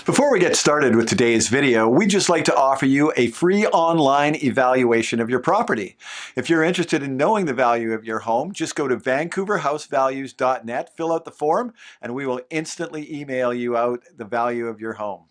Before we get started with today's video, we'd just like to offer you a free online evaluation of your property. If you're interested in knowing the value of your home, just go to vancouverhousevalues.net, fill out the form, and we will instantly email you out the value of your home.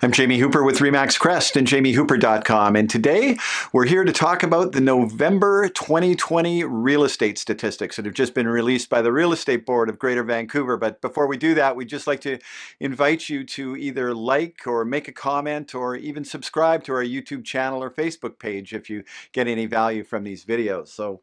I'm Jamie Hooper with Remax Crest and jamiehooper.com, and today we're here to talk about the November 2020 real estate statistics that have just been released by the Real Estate Board of Greater Vancouver. But before we do that, we'd just like to invite you to either like or make a comment or even subscribe to our YouTube channel or Facebook page if you get any value from these videos. So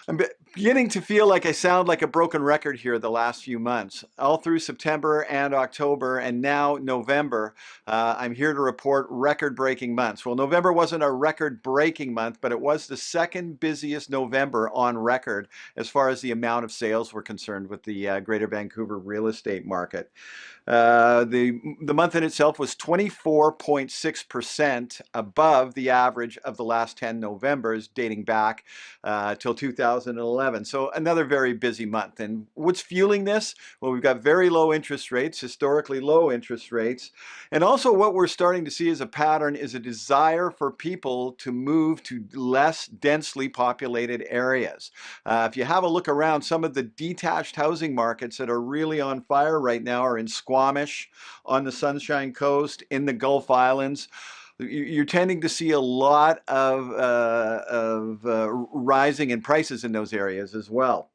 I'm beginning to feel like I sound like a broken record here the last few months. All through September and October and now November, I'm here to report record-breaking months. Well, November wasn't a record-breaking month, but it was the second busiest November on record as far as the amount of sales were concerned with the Greater Vancouver real estate market. The month in itself was 24.6% above the average of the last 10 Novembers dating back till 2011. So another very busy month. And what's fueling this? Well, we've got very low interest rates, historically low interest rates. And also what we're starting to see as a pattern is a desire for people to move to less densely populated areas. If you have a look around, some of the detached housing markets that are really on fire right now are in Squamish, on the Sunshine Coast, in the Gulf Islands. You're tending to see a lot of rising in prices in those areas as well.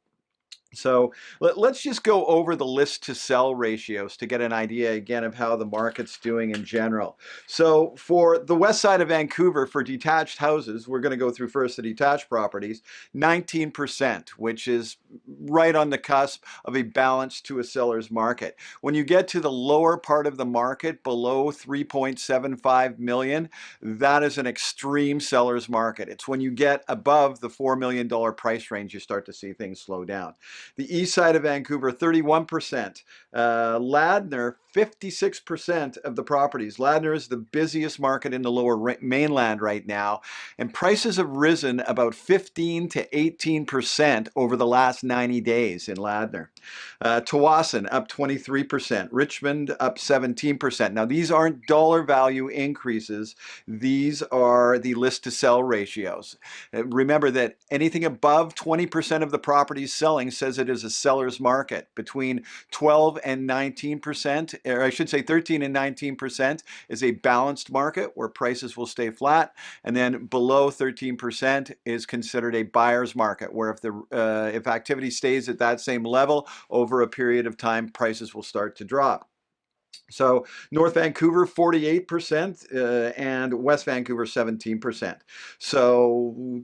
So let's just go over the list to sell ratios to get an idea again of how the market's doing in general. So for the west side of Vancouver, for detached houses, we're going to go through first the detached properties, 19%, which is right on the cusp of a balance to a seller's market. When you get to the lower part of the market, below 3.75 million, that is an extreme seller's market. It's when you get above the $4 million price range, you start to see things slow down. The east side of Vancouver, 31%. Ladner, 56% of the properties. Ladner is the busiest market in the lower mainland right now, and prices have risen about 15 to 18% over the last 90 days in Ladner. Tawasin, up 23%. Richmond, up 17%. Now, these aren't dollar value increases. These are the list to sell ratios. Remember that anything above 20% of the properties selling says it is a seller's market. Between 12 and 19%, or I should say 13 and 19%, is a balanced market where prices will stay flat. And then below 13% is considered a buyer's market, where if activity stays at that same level over a period of time, prices will start to drop. So North Vancouver, 48%, and West Vancouver, 17%. So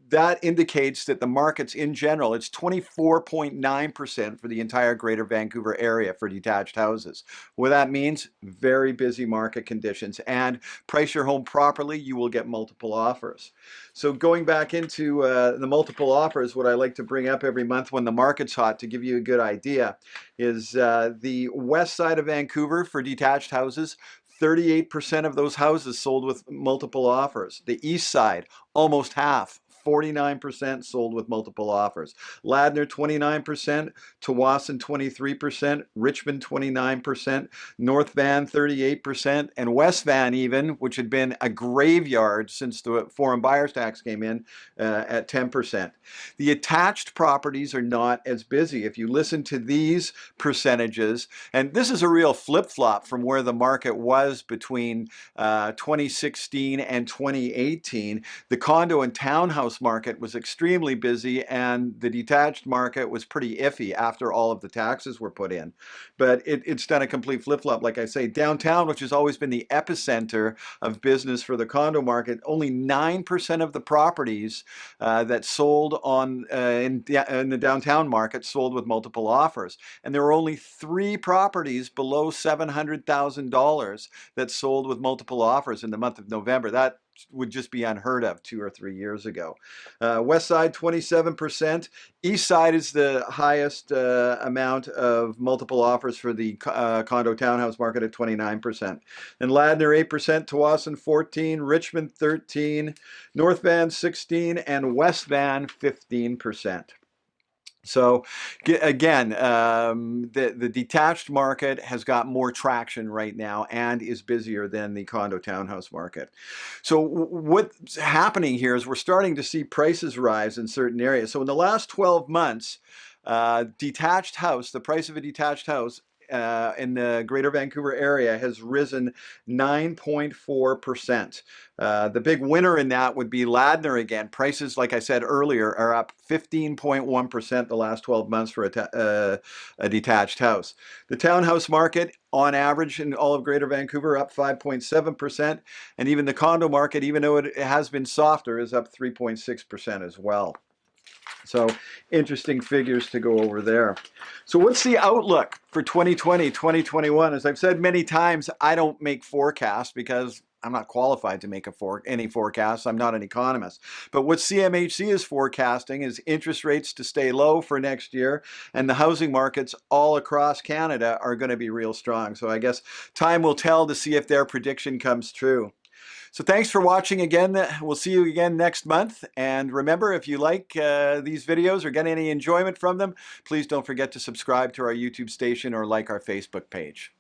that indicates that the markets in general, it's 24.9% for the entire Greater Vancouver area for detached houses. What that means, very busy market conditions. And price your home properly, you will get multiple offers. So going back into the multiple offers, what I like to bring up every month when the market's hot to give you a good idea is the west side of Vancouver for detached houses, 38% of those houses sold with multiple offers. The east side, almost half. 49% sold with multiple offers. Ladner, 29%, Tawasin, 23%, Richmond, 29%, North Van, 38%, and West Van even, which had been a graveyard since the foreign buyers tax came in, at 10%. The attached properties are not as busy. If you listen to these percentages, and this is a real flip-flop from where the market was between 2016 and 2018, the condo and townhouse market was extremely busy, and the detached market was pretty iffy after all of the taxes were put in. But it's done a complete flip-flop. Like I say, downtown, which has always been the epicenter of business for the condo market, only 9% of the properties that sold in the downtown market sold with multiple offers. And there were only 3 properties below $700,000 that sold with multiple offers in the month of November. That would just be unheard of 2 or 3 years ago. West side 27%. East side is the highest amount of multiple offers for the condo townhouse market at 29%. And Ladner 8%, Tawasin 14, Richmond 13, North Van 16, and West Van 15%. So again, the detached market has got more traction right now and is busier than the condo townhouse market. So what's happening here is we're starting to see prices rise in certain areas. So in the last 12 months, detached house, the price of a detached house in the Greater Vancouver area has risen 9.4%. The big winner in that would be Ladner again. Prices, like I said earlier, are up 15.1% the last 12 months for a detached house. The townhouse market, on average in all of Greater Vancouver, up 5.7%. And even the condo market, even though it has been softer, is up 3.6% as well. So interesting figures to go over there. So what's the outlook for 2020, 2021? As I've said many times, I don't make forecasts because I'm not qualified to make any forecasts. I'm not an economist. But what CMHC is forecasting is interest rates to stay low for next year, and the housing markets all across Canada are going to be real strong. So I guess time will tell to see if their prediction comes true. So thanks for watching again. We'll see you again next month. And remember, if you like these videos or get any enjoyment from them, please don't forget to subscribe to our YouTube station or like our Facebook page.